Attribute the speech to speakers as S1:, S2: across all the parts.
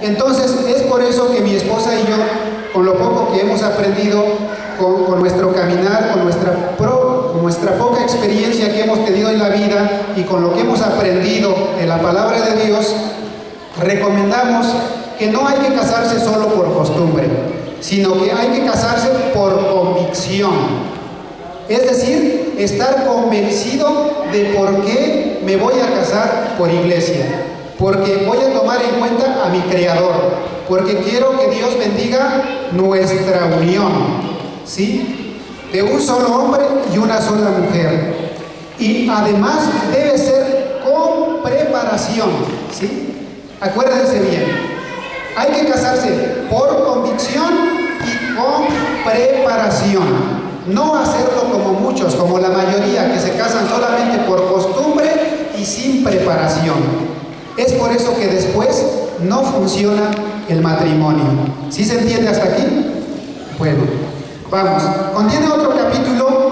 S1: Entonces es por eso que mi esposa y yo, con lo poco que hemos aprendido, con nuestro caminar, con nuestra poca experiencia que hemos tenido en la vida y con lo que hemos aprendido de la palabra de Dios, recomendamos que no hay que casarse solo por costumbre, sino que hay que casarse por convicción. Es decir, estar convencido de por qué me voy a casar por iglesia. Porque voy a tomar en cuenta a mi Creador, porque quiero que Dios bendiga nuestra unión, ¿sí? De un solo hombre y una sola mujer. Y además debe ser con preparación, ¿sí? Acuérdense bien, hay que casarse por convicción y con preparación. No hacerlo como muchos, como la mayoría, que se casan solamente por costumbre y sin preparación. Es por eso que después no funciona el matrimonio. ¿Sí se entiende hasta aquí? Bueno, vamos. Contiene otro capítulo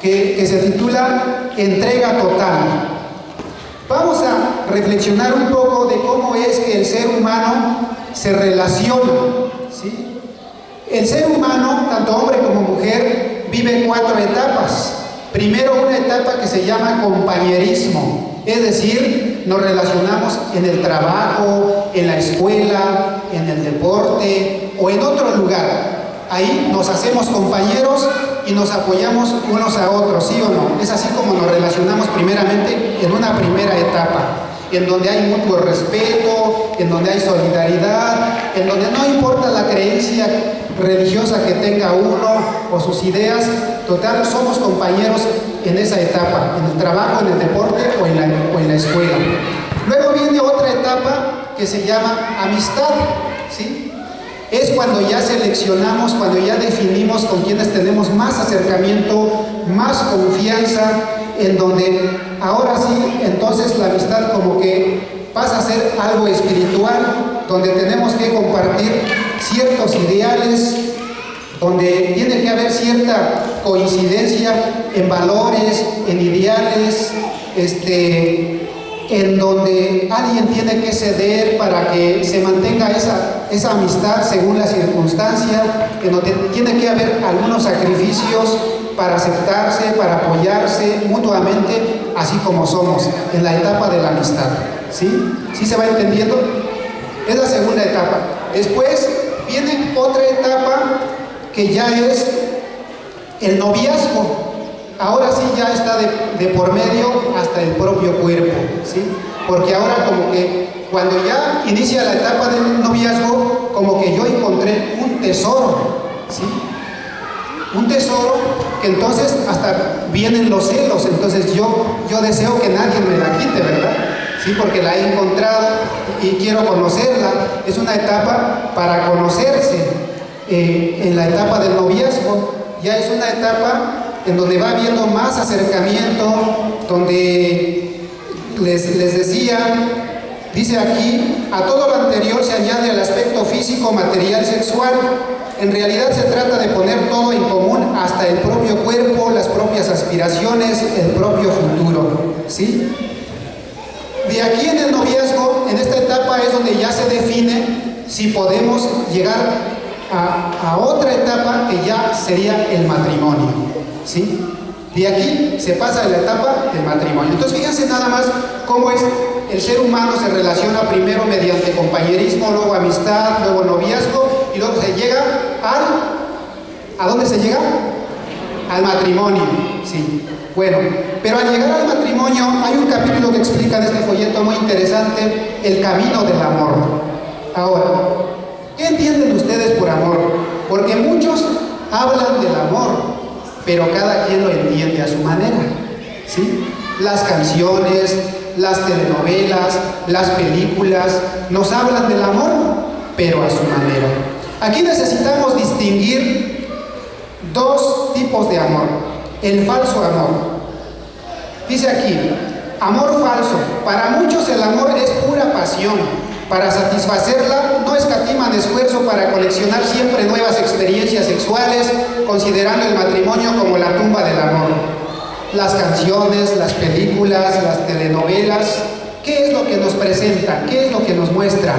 S1: que se titula Entrega Total. Vamos a reflexionar un poco de cómo es que el ser humano se relaciona, ¿sí? El ser humano, tanto hombre como mujer, vive 4 etapas. Primero, una etapa que se llama compañerismo, es decir, nos relacionamos en el trabajo, en la escuela, en el deporte o en otro lugar. Ahí nos hacemos compañeros y nos apoyamos unos a otros, ¿sí o no? Es así como nos relacionamos primeramente en una primera etapa, en donde hay mutuo respeto, en donde hay solidaridad, en donde no importa la creencia religiosa que tenga uno o sus ideas, total, somos compañeros en esa etapa, en el trabajo, en el deporte o en la escuela. Luego viene otra etapa que se llama amistad, ¿sí? Es cuando ya seleccionamos, cuando ya definimos con quienes tenemos más acercamiento, más confianza, en donde ahora sí, entonces la amistad como que pasa a ser algo espiritual, donde tenemos que compartir ciertos ideales, donde tiene que haber cierta coincidencia en valores, en ideales, en donde alguien tiene que ceder para que se mantenga esa amistad según la circunstancia, en donde tiene que haber algunos sacrificios para aceptarse, para apoyarse mutuamente, así como somos, en la etapa de la amistad, ¿sí? ¿Sí se va entendiendo? Es la segunda etapa. Después viene otra etapa que ya es el noviazgo. Ahora sí ya está de por medio hasta el propio cuerpo, ¿sí? Porque ahora como que cuando ya inicia la etapa del noviazgo, como que yo encontré un tesoro, ¿sí? Un tesoro que entonces hasta vienen los celos, entonces yo deseo que nadie me la quite, ¿verdad? Sí, porque la he encontrado y quiero conocerla. Es una etapa para conocerse. En la etapa del noviazgo ya es una etapa en donde va habiendo más acercamiento, donde les decía, dice aquí, a todo lo anterior se añade el aspecto físico, material, sexual. En realidad se trata de poner todo en común, hasta el propio cuerpo, las propias aspiraciones, el propio futuro, ¿sí? De aquí en el noviazgo, en esta etapa es donde ya se define si podemos llegar a otra etapa que ya sería el matrimonio, ¿sí? De aquí se pasa a la etapa del matrimonio. Entonces fíjense nada más cómo es el ser humano se relaciona primero mediante compañerismo, luego amistad, luego noviazgo y luego se llega ¿a dónde se llega? Al matrimonio, ¿sí? Bueno, pero al llegar al matrimonio hay un capítulo que explica en este folleto muy interesante, el camino del amor. Ahora, ¿qué entienden ustedes por amor? Porque muchos hablan del amor, pero cada quien lo entiende a su manera, ¿sí? Las canciones, las telenovelas, las películas nos hablan del amor, pero a su manera. Aquí necesitamos distinguir 2 tipos de amor. El falso amor. Dice aquí, amor falso. Para muchos el amor es pura pasión. Para satisfacerla no escatiman esfuerzo para coleccionar siempre nuevas experiencias sexuales, considerando el matrimonio como la tumba del amor. Las canciones, las películas, las telenovelas, ¿qué es lo que nos presenta? ¿Qué es lo que nos muestra?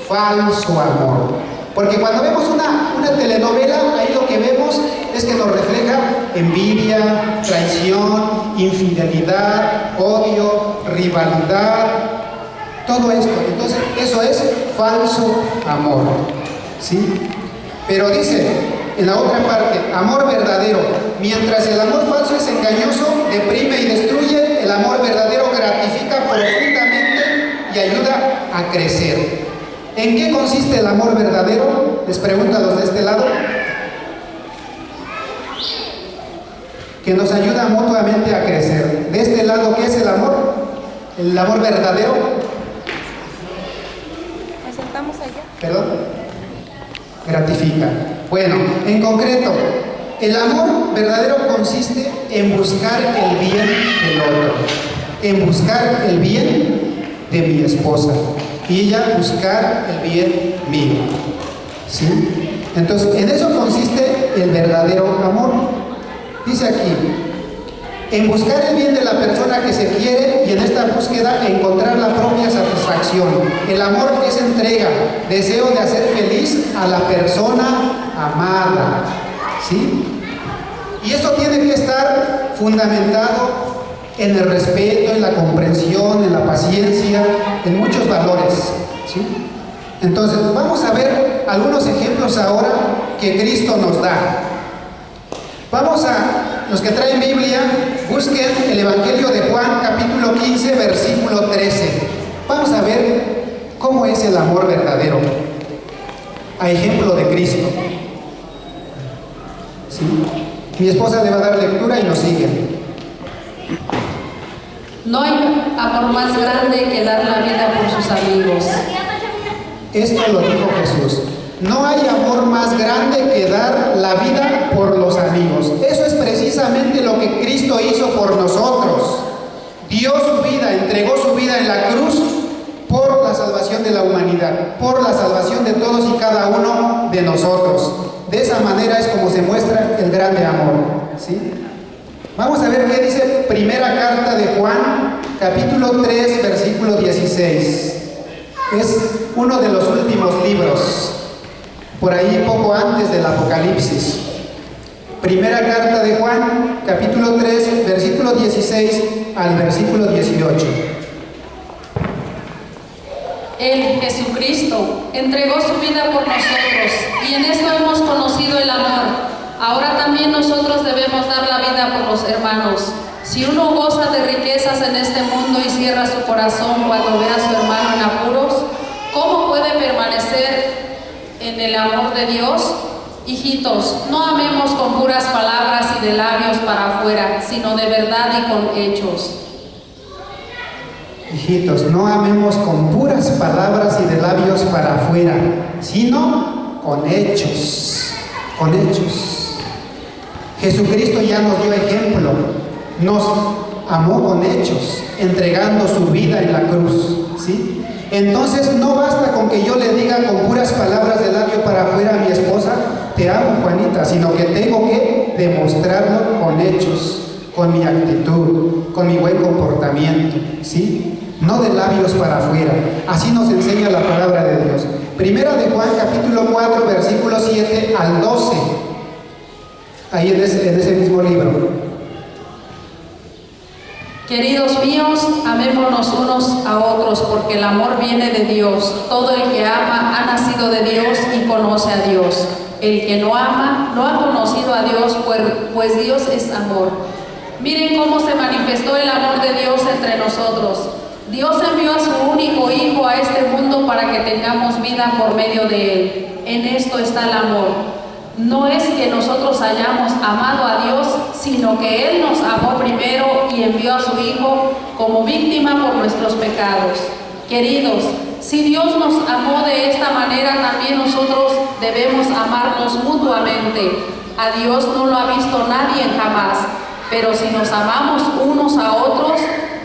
S1: Falso amor. Porque cuando vemos una telenovela, ahí lo que vemos es que nos refleja envidia, traición, infidelidad, odio, rivalidad, todo esto. Entonces, eso es falso amor, ¿sí? Pero dice en la otra parte, amor verdadero. Mientras el amor falso es engañoso, deprime y destruye, el amor verdadero gratifica profundamente y ayuda a crecer. ¿En qué consiste el amor verdadero? Les pregunto a los de este lado. Que nos ayuda mutuamente a crecer. De este lado, ¿qué es el amor? El amor verdadero.
S2: ¿Nos sentamos allá?
S1: ¿Perdón? Gratifica. Bueno, en concreto, el amor verdadero consiste en buscar el bien del otro, en buscar el bien de mi esposa y ella buscar el bien mío, ¿sí? Entonces, en eso consiste el verdadero amor. Dice aquí, en buscar el bien de la persona que se quiere y en esta búsqueda encontrar la propia satisfacción. El amor es entrega, deseo de hacer feliz a la persona amada, ¿sí? Y eso tiene que estar fundamentado en el respeto, en la comprensión, en la paciencia, en muchos valores, ¿sí? Entonces, vamos a ver algunos ejemplos ahora que Cristo nos da. Vamos a, los que traen Biblia, busquen el Evangelio de Juan, capítulo 15, versículo 13. Vamos a ver cómo es el amor verdadero, a ejemplo de Cristo, ¿sí? Mi esposa le va a dar lectura y nos sigue.
S3: No hay amor más grande que dar la vida por sus amigos.
S1: Esto lo dijo Jesús. No hay amor más grande que dar la vida por los amigos. Eso es precisamente lo que Cristo hizo por nosotros. Dio su vida, entregó su vida en la cruz por la salvación de la humanidad, por la salvación de todos y cada uno de nosotros. De esa manera es como se muestra el grande amor, ¿sí? Vamos a ver qué dice primera carta de Juan, capítulo 3, versículo 16. Es uno de los últimos libros, por ahí poco antes del Apocalipsis. Primera carta de Juan, capítulo 3, versículo 16 al versículo 18.
S3: Él, Jesucristo, entregó su vida por nosotros y en esto hemos conocido el amor. Ahora también nosotros debemos dar la vida por los hermanos. Si uno goza de riquezas en este mundo y cierra su corazón cuando ve a su hermano en apuros, ¿cómo puede permanecer en el amor de Dios? Hijitos, no amemos con puras palabras y de labios para afuera, sino de verdad y con hechos.
S1: Hijitos, no amemos con puras palabras y de labios para afuera, sino con hechos, con hechos. Jesucristo ya nos dio ejemplo, nos amó con hechos, entregando su vida en la cruz, ¿sí? Entonces no basta con que yo le diga con puras palabras de labio para afuera a mi esposa, te amo Juanita, sino que tengo que demostrarlo con hechos, con mi actitud, con mi buen comportamiento, ¿sí? No de labios para afuera. Así nos enseña la palabra de Dios. Primera de Juan, capítulo 4, versículo 7 al 12. Ahí en ese mismo libro.
S3: Queridos míos, amémonos unos a otros, porque el amor viene de Dios. Todo el que ama ha nacido de Dios y conoce a Dios. El que no ama no ha conocido a Dios, pues Dios es amor. Miren cómo se manifestó el amor de Dios entre nosotros. Dios envió a su único Hijo a este mundo para que tengamos vida por medio de Él. En esto está el amor. No es que nosotros hayamos amado a Dios, sino que Él nos amó primero y envió a su Hijo como víctima por nuestros pecados. Queridos, si Dios nos amó de esta manera, también nosotros debemos amarnos mutuamente. A Dios no lo ha visto nadie jamás, pero si nos amamos unos a otros,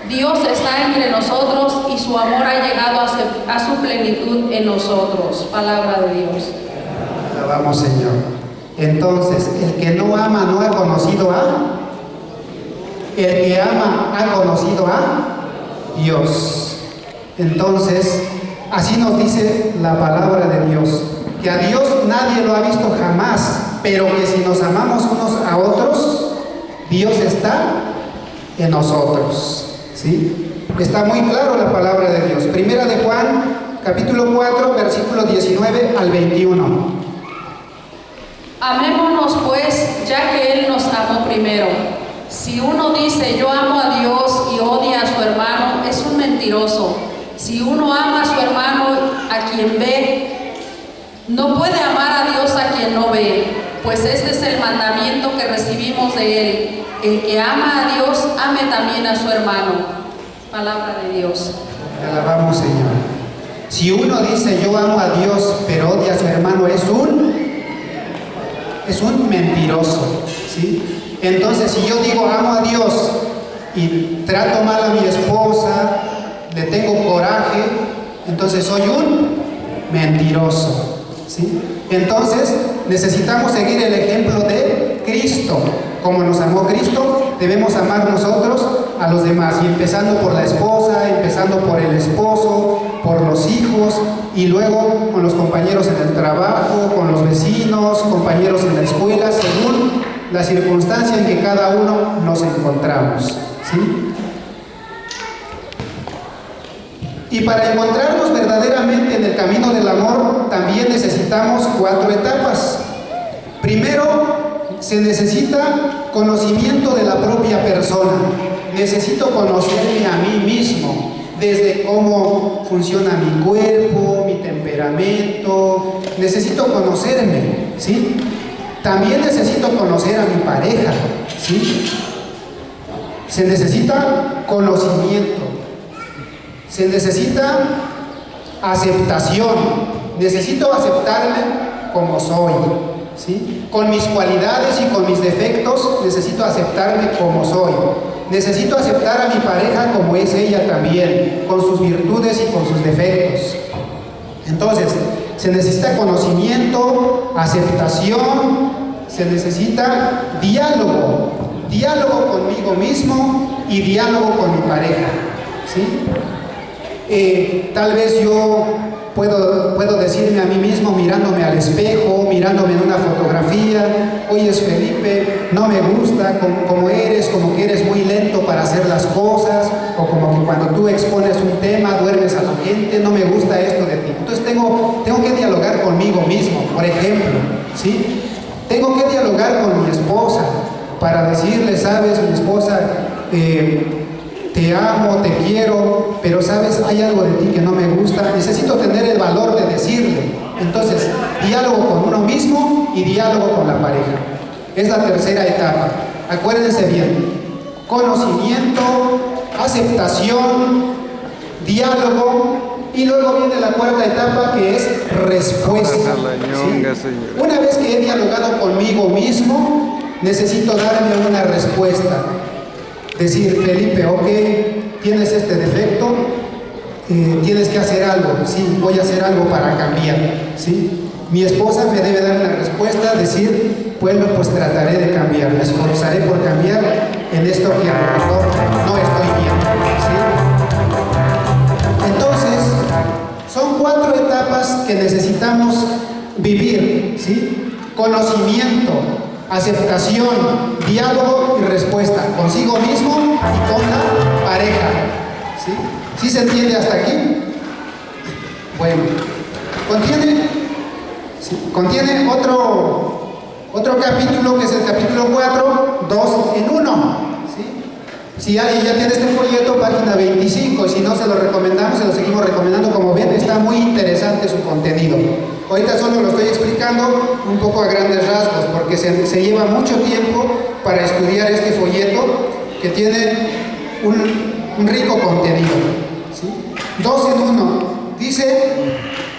S3: Dios está entre nosotros y su amor ha llegado a su plenitud en nosotros. Palabra de Dios.
S1: Alabamos, Señor. Entonces, el que no ama no ha conocido a. El que ama ha conocido a. Dios. Entonces, así nos dice la palabra de Dios, que a Dios nadie lo ha visto jamás, pero que si nos amamos unos a otros, Dios está en nosotros, ¿sí? Está muy claro la palabra de Dios. Primera de Juan, capítulo 4, versículos 19 al 21.
S3: Amémonos pues, ya que Él nos amó primero. Si uno dice yo amo a Dios y odia a su hermano, es un mentiroso. Si uno ama a su hermano, a quien ve, no puede amar a Dios a quien no ve, pues este es el mandamiento que recibimos de Él. El que ama a Dios, ame también a su hermano. Palabra de Dios.
S1: Te alabamos, Señor. Si uno dice yo amo a Dios, pero odia a su hermano, es un mentiroso, ¿sí? Entonces, si yo digo amo a Dios y trato mal a mi esposa, le tengo coraje, entonces soy un mentiroso, ¿sí? Entonces, necesitamos seguir el ejemplo de Cristo. Como nos amó Cristo, debemos amar nosotros a los demás, y empezando por la esposa, empezando por el esposo, por los hijos, y luego con los compañeros en el trabajo, con los vecinos, compañeros en la escuela, según la circunstancia en que cada uno nos encontramos, ¿sí? Y para encontrarnos verdaderamente en el camino del amor, también necesitamos 4 etapas. Primero, se necesita conocimiento de la propia persona. Necesito conocerme a mí mismo, desde cómo funciona mi cuerpo, mi temperamento. Necesito conocerme, ¿sí? También necesito conocer a mi pareja, ¿sí? Se necesita conocimiento. Se necesita aceptación. Necesito aceptarme como soy, ¿sí? Con mis cualidades y con mis defectos, necesito aceptarme como soy. Necesito aceptar a mi pareja como es ella también, con sus virtudes y con sus defectos. Entonces, se necesita conocimiento, aceptación, se necesita diálogo conmigo mismo y diálogo con mi pareja, ¿sí? Tal vez yo puedo decirme a mí mismo, mirándome al espejo, mirándome en una fotografía: oye, Felipe, no me gusta como eres, como que eres muy lento para hacer las cosas, o como que cuando tú expones un tema duermes a la gente, no me gusta esto de ti. Entonces tengo que dialogar conmigo mismo, por ejemplo, ¿sí? Tengo que dialogar con mi esposa para decirle: sabes, mi esposa, te amo, te quiero, pero sabes, hay algo de ti que no me gusta. Necesito tener el valor de decirle. Entonces, diálogo con uno mismo y diálogo con la pareja. Es la tercera etapa. Acuérdense bien: conocimiento, aceptación, diálogo, y luego viene la cuarta etapa, que es respuesta, ¿sí? Una vez que he dialogado conmigo mismo, necesito darme una respuesta. Decir: Felipe, ok, tienes este defecto, tienes que hacer algo. Sí, voy a hacer algo para cambiar, ¿sí? Mi esposa me debe dar una respuesta, decir: bueno, pues trataré de cambiar, me esforzaré por cambiar en esto que a lo mejor no estoy bien, ¿sí? Entonces, son 4 etapas que necesitamos vivir, ¿sí? Conocimiento, aceptación, diálogo y respuesta consigo mismo y con la pareja, ¿sí? ¿Sí se entiende hasta aquí? Bueno, contiene otro capítulo, que es el capítulo 4, 2 en 1, ¿sí? Si alguien ya tiene este folleto, página 25, y si no, se lo recomendamos, se lo seguimos recomendando. Como ven, está muy interesante su contenido. Ahorita solo lo estoy explicando un poco a grandes rasgos, porque se lleva mucho tiempo para estudiar este folleto, que tiene un rico contenido, ¿sí? 2 en 1. Dice: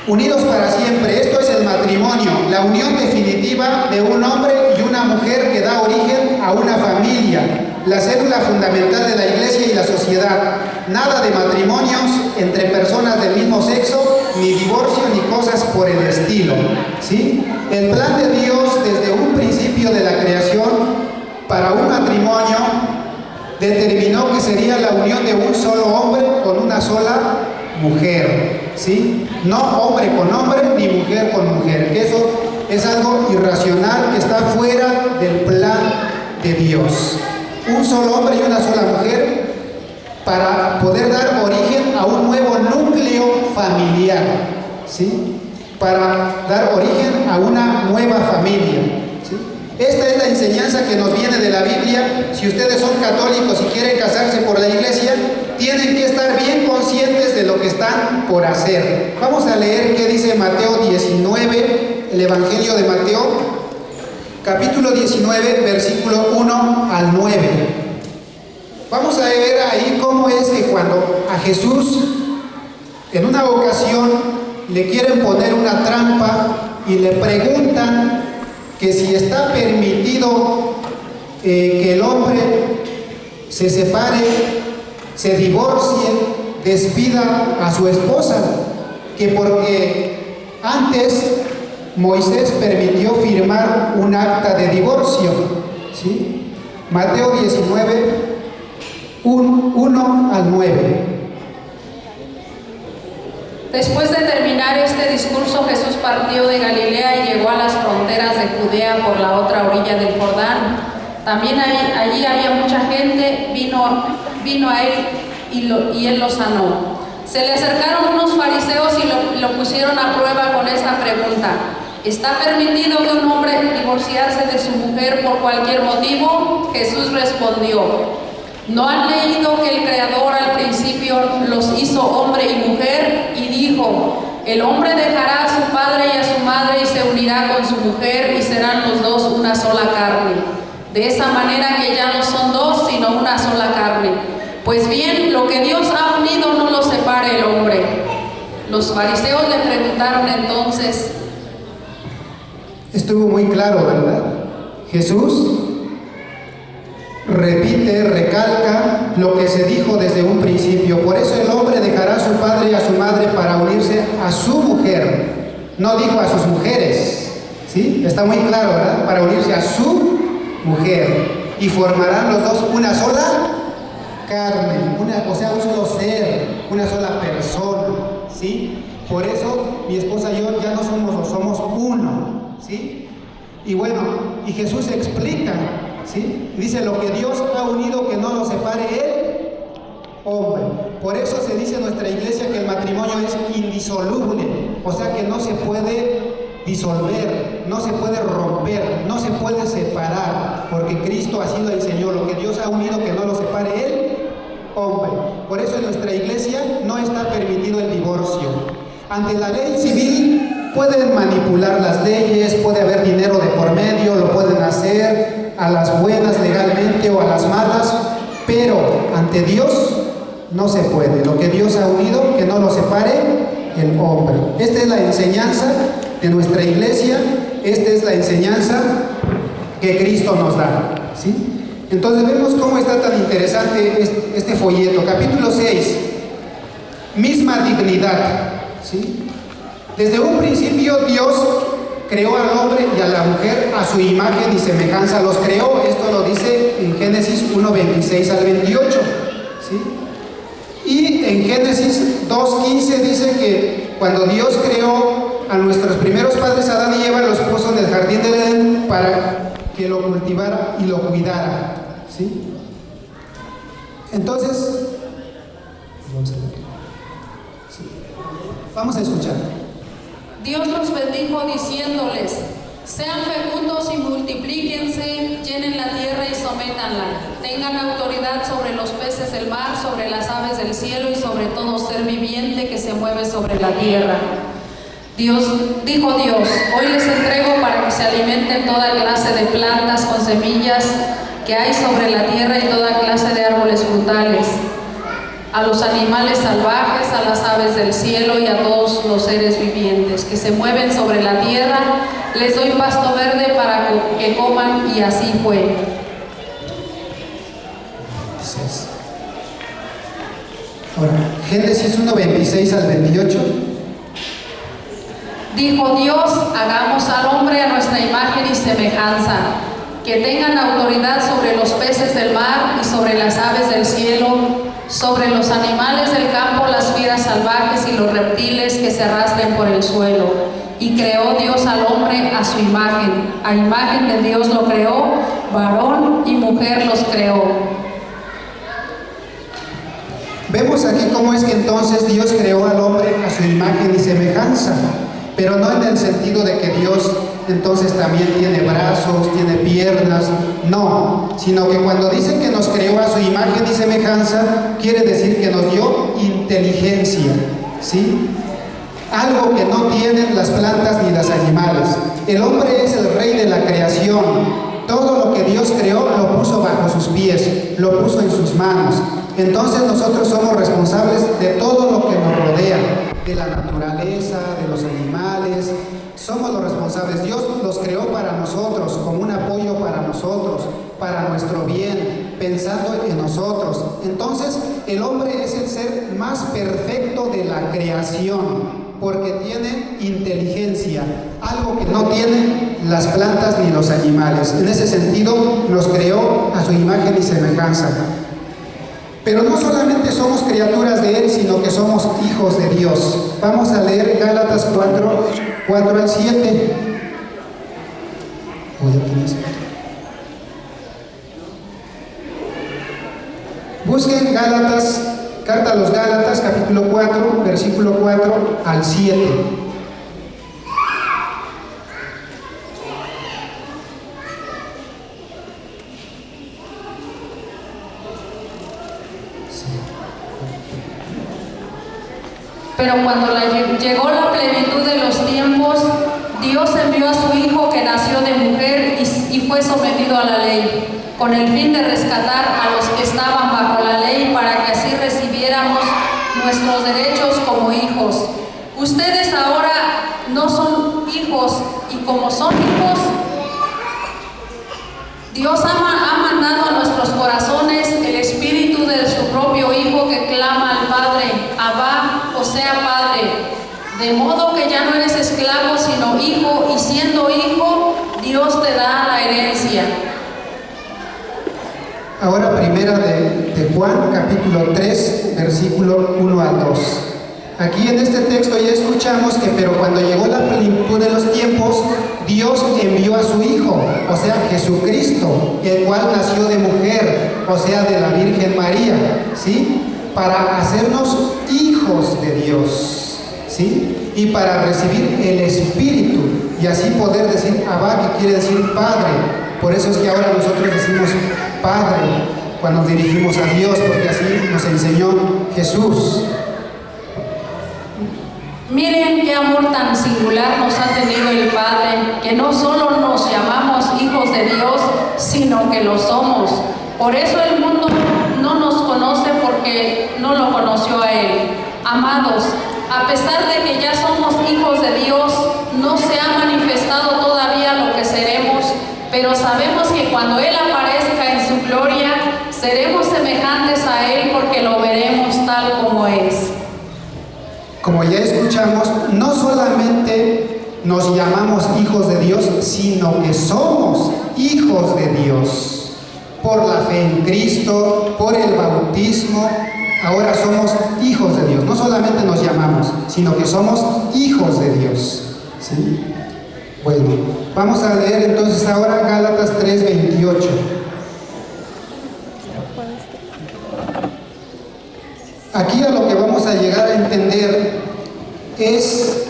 S1: unidos para siempre. Esto es el matrimonio, la unión definitiva de un hombre y una mujer que da origen a una familia, la célula fundamental de la iglesia y la sociedad. Nada de matrimonios entre personas del mismo sexo, ni divorcio, ni cosas por el estilo, ¿sí? El plan de Dios desde un principio de la creación para un matrimonio determinó que sería sería la unión de un solo hombre con una sola mujer, ¿sí? No hombre con hombre ni mujer con mujer, que eso es algo irracional que está fuera del plan de Dios. Un solo hombre y una sola mujer para poder dar origen a un nuevo núcleo familiar, ¿sí? Para dar origen a una nueva familia, ¿sí? Esta es la enseñanza que nos viene de la Biblia. Si ustedes son católicos y quieren casarse por la iglesia, tienen que estar bien conscientes de lo que están por hacer. Vamos a leer qué dice Mateo 19, el Evangelio de Mateo, capítulo 19, versículo 1 al 9. Vamos a ver ahí cómo es que cuando a Jesús en una ocasión le quieren poner una trampa y le preguntan que si está permitido que el hombre se separe, se divorcie, despida a su esposa, que porque antes Moisés permitió firmar un acta de divorcio, ¿sí? Mateo 19, 1 al 9.
S3: Después de terminar este discurso, Jesús partió de Galilea y llegó a las fronteras de Judea por la otra orilla del Jordán. También allí había mucha gente, vino a él y él lo sanó. Se le acercaron unos fariseos y lo pusieron a prueba con esta pregunta: ¿está permitido que un hombre divorciarse de su mujer por cualquier motivo? Jesús respondió: ¿no han leído que el Creador al principio los hizo hombre y mujer? Y dijo: el hombre dejará a su padre y a su madre y se unirá con su mujer y serán los dos una sola carne. De esa manera que ya no son dos, sino una sola carne. Pues bien, lo que Dios ha unido no lo separe el hombre. Los fariseos le preguntaron entonces.
S1: Estuvo muy claro, ¿verdad? Jesús repite, recalca lo que se dijo desde un principio. Por eso el hombre dejará a su padre y a su madre para unirse a su mujer. No dijo a sus mujeres, ¿sí? Está muy claro, ¿verdad? Para unirse a su mujer. Y formarán los dos una sola carne, o sea, un solo ser, una sola persona, ¿sí? Por eso mi esposa y yo ya no somos dos, somos uno, ¿sí? Y bueno, y Jesús explica, ¿sí? Dice: lo que Dios ha unido, que no lo separe el hombre. Por eso se dice en nuestra iglesia que el matrimonio es indisoluble, o sea que no se puede disolver, no se puede romper, no se puede separar, porque Cristo así lo enseñó: lo que Dios ha unido, que no lo separe el hombre. Por eso en nuestra iglesia no está permitido el divorcio. Ante la ley civil pueden manipular las leyes, puede haber dinero de por medio, lo pueden hacer a las buenas legalmente o a las malas, pero ante Dios no se puede. Lo que Dios ha unido, que no lo separe el hombre. Esta es la enseñanza de nuestra iglesia, esta es la enseñanza que Cristo nos da, ¿sí? Entonces vemos cómo está tan interesante este folleto. Capítulo 6, misma dignidad, ¿sí? Desde un principio Dios creó al hombre y a la mujer a su imagen y semejanza, los creó. Esto lo dice en Génesis 1, 26 al 28, ¿sí? Y en Génesis 2:15 dice que cuando Dios creó a nuestros primeros padres, Adán y Eva, los puso en el jardín del Edén para que lo cultivara y lo cuidara, ¿sí? Entonces, vamos a escuchar.
S3: Dios los bendijo diciéndoles: sean fecundos y multiplíquense, llenen la tierra y sométanla, tengan autoridad sobre los peces del mar, sobre las aves del cielo y sobre todo ser viviente que se mueve sobre la tierra. Dijo Dios: hoy les entrego para que se alimenten toda clase de plantas con semillas que hay sobre la tierra y toda clase de árboles frutales, a los animales salvajes, a las aves del cielo y a todos los seres vivientes que se mueven sobre la tierra, les doy pasto verde para que coman. Y así fue.
S1: Ahora, Génesis 1, 26 al 28.
S3: Dijo Dios: hagamos al hombre a nuestra imagen y semejanza, que tengan autoridad sobre los peces del mar y sobre las aves del cielo, sobre los animales del campo, las fieras salvajes y los reptiles que se arrastren por el suelo. Y creó Dios al hombre a su imagen. A imagen de Dios lo creó, varón y mujer los creó.
S1: Vemos aquí cómo es que entonces Dios creó al hombre a su imagen y semejanza, pero no en el sentido de que Dios entonces también tiene brazos, tiene piernas, no, sino que cuando dice que nos creó a su imagen y semejanza, quiere decir que nos dio inteligencia, ¿sí? Algo que no tienen las plantas ni los animales. El hombre es el rey de la creación. Todo lo que Dios creó lo puso bajo sus pies, lo puso en sus manos. Entonces nosotros somos responsables de todo lo que nos rodea, de la naturaleza, de los animales. Somos los responsables. Dios los creó para nosotros, como un apoyo para nosotros, para nuestro bien, pensando en nosotros. Entonces el hombre es el ser más perfecto de la creación, porque tiene inteligencia, algo que no tienen las plantas ni los animales. En ese sentido, nos creó a su imagen y semejanza. Pero no solamente somos criaturas de Él, sino que somos hijos de Dios. Vamos a leer Gálatas 4 al 7. Busquen Gálatas, carta a los Gálatas, capítulo 4, versículo 4 al 7.
S3: Pero cuando llegó la plenitud de los tiempos, Dios envió a su Hijo que nació de mujer y fue sometido a la ley, con el fin de rescatar a los que estaban bajo la ley, para que así recibiéramos nuestros derechos como hijos. Ustedes ahora no son hijos, y como son hijos, Dios ha mandado a nuestros corazones el espíritu de su propio Hijo que clama al Padre, Abba, o sea, Padre. De modo que ya no eres esclavo, sino hijo, y siendo hijo, Dios te da la herencia.
S1: Ahora primera de Juan, capítulo 3, versículo 1 al 2. Aquí en este texto ya escuchamos que, pero cuando llegó la plenitud de los tiempos, Dios envió a su Hijo, o sea, Jesucristo, el cual nació de mujer, o sea, de la Virgen María, ¿sí? Para hacernos hijos de Dios, ¿sí? Y para recibir el Espíritu, y así poder decir Abba, que quiere decir Padre. Por eso es que ahora nosotros decimos Padre cuando nos dirigimos a Dios, porque así nos enseñó Jesús.
S3: Miren qué amor tan singular nos ha tenido el Padre, que no solo nos llamamos hijos de Dios, sino que lo somos. Por eso el mundo no nos conoce, porque no lo conoció a Él. Amados, a pesar de que ya somos hijos de Dios, no se ha manifestado todavía lo que seremos, pero sabemos que cuando Él aparezca en su gloria, seremos semejantes a Él, porque lo veremos tal como es.
S1: Como ya escuchamos, no solamente nos llamamos hijos de Dios, sino que somos hijos de Dios. Por la fe en Cristo, por el bautismo, ahora somos hijos de Dios. No solamente nos llamamos, sino que somos hijos de Dios. ¿Sí? Bueno, vamos a leer entonces ahora Gálatas 3:28. Aquí a lo que vamos a llegar a entender es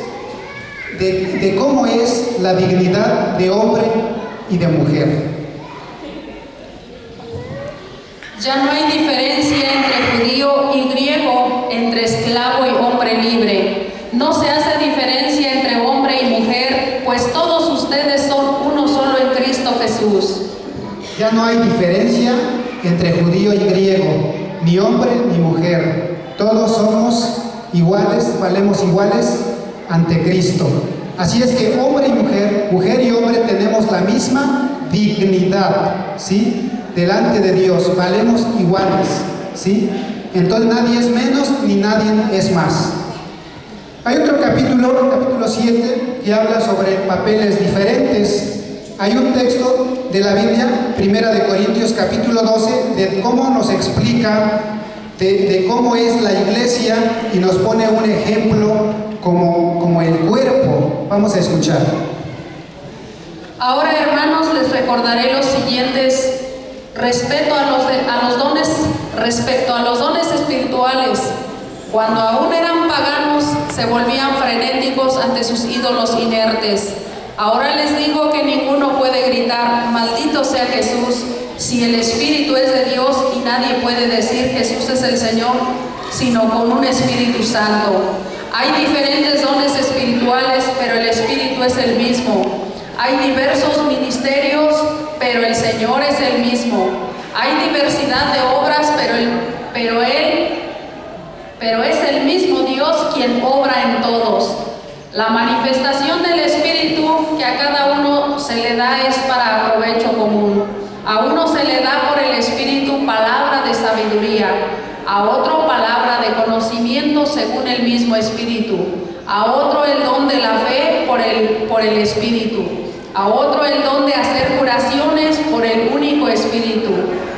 S1: de cómo es la dignidad de hombre y de mujer.
S3: Ya no hay diferencia entre judío y griego, entre esclavo y hombre libre. No se hace diferencia entre hombre y mujer, pues todos ustedes son uno solo en Cristo Jesús.
S1: Ya no hay diferencia entre judío y griego, ni hombre ni mujer. Todos somos iguales, valemos iguales ante Cristo. Así es que hombre y mujer, mujer y hombre tenemos la misma dignidad, ¿sí? Delante de Dios, valemos iguales, ¿sí? Entonces nadie es menos ni nadie es más. Hay otro capítulo, capítulo 7, que habla sobre papeles diferentes. Hay un texto de la Biblia, Primera de Corintios, capítulo 12, de cómo nos explica de cómo es la iglesia y nos pone un ejemplo como el cuerpo. Vamos a escuchar.
S3: Ahora, hermanos, les recordaré los siguientes respecto a los dones espirituales. Cuando aún eran paganos, se volvían frenéticos ante sus ídolos inertes. Ahora les digo que ninguno puede gritar, maldito sea Jesús, si el Espíritu es de Dios, y nadie puede decir Jesús es el Señor, sino con un Espíritu Santo. Hay diferentes dones espirituales, pero el Espíritu es el mismo. Hay diversos ministerios, pero el Señor es el mismo. Hay diversidad de obras, pero es el mismo Dios quien obra en todos. La manifestación del Espíritu que a cada uno se le da es para provecho común. A uno se le da por el Espíritu palabra de sabiduría, a otro palabra de conocimiento según el mismo Espíritu, a otro el don de la fe por el Espíritu, a otro el don de hacer curaciones por el único Espíritu,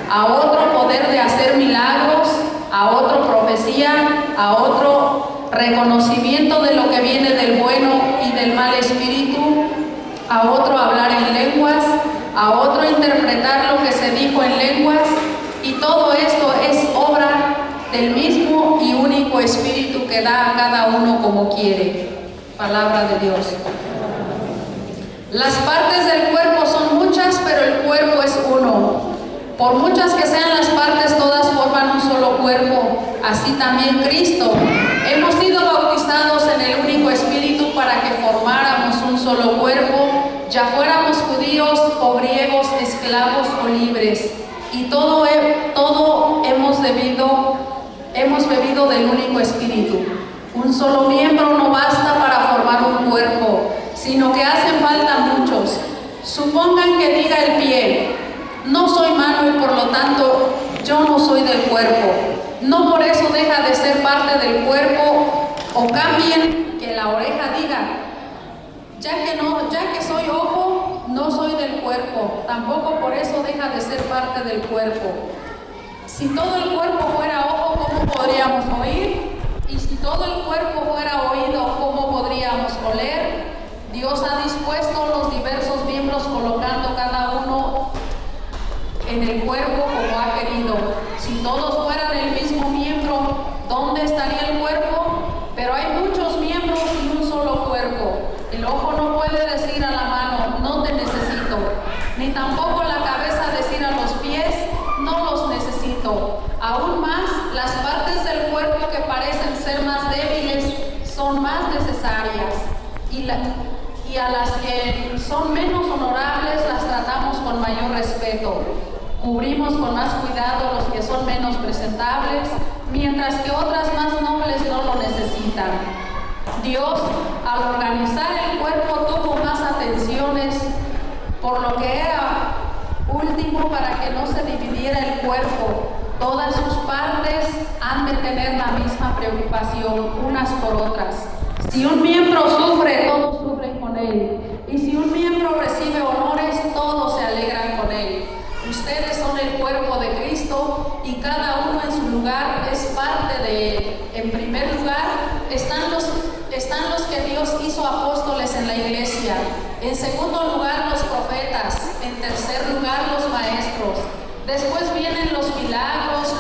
S3: a otro poder de hacer milagros, a otro profecía, a otro reconocimiento de lo que viene del bueno y del mal espíritu, a otro hablar en lenguas, a otro interpretar lo que se dijo en lenguas, y todo esto es obra del mismo y único Espíritu que da a cada uno como quiere. Palabra de Dios. Las partes del cuerpo son muchas, pero el cuerpo es uno. Por muchas que sean las partes, todas forman un solo cuerpo. Así también Cristo. Hemos sido bautizados en el único Espíritu para que formáramos un solo cuerpo, ya fuéramos judíos o griegos, esclavos o libres. Y todo hemos bebido del único Espíritu. Un solo miembro no basta para formar un cuerpo, sino que hacen falta muchos. Supongan que diga el pie, no soy mano y por lo tanto yo no soy del cuerpo. No por eso deja de ser parte del cuerpo, o cambien que la oreja diga, ya que soy ojo, no soy del cuerpo. Tampoco por eso deja de ser parte del cuerpo. Si todo el cuerpo fuera ojo, ¿cómo podríamos oír? Y si todo el cuerpo fuera oído, ¿cómo podríamos oler? Dios ha dispuesto los diversos miembros colocando cada uno en el cuerpo como ha querido. Si todos fueran el mismo miembro, ¿dónde estaría el cuerpo? Pero hay muchos miembros y un solo cuerpo. El ojo no puede decir a la mano, no te necesito, ni tampoco la cabeza decir a los pies, no los necesito. Aún más, las partes del cuerpo que parecen ser más débiles son más necesarias, y a las que son menos honorables las tratamos con mayor respeto. Cubrimos con más cuidado los que son menos presentables, mientras que otras más nobles no lo necesitan. Dios, al organizar el cuerpo, tuvo más atenciones por lo que era último para que no se dividiera el cuerpo. Todas sus partes han de tener la misma preocupación unas por otras. Si un miembro sufre, todos sufren con él. Y si un miembro recibe honores, todos se alegran con él. Ustedes son el cuerpo de Cristo y cada uno en su lugar es parte de él. En primer lugar, están los que Dios hizo apóstoles en la iglesia. En segundo lugar, los profetas. En tercer lugar, los maestros. Después vienen los milagros,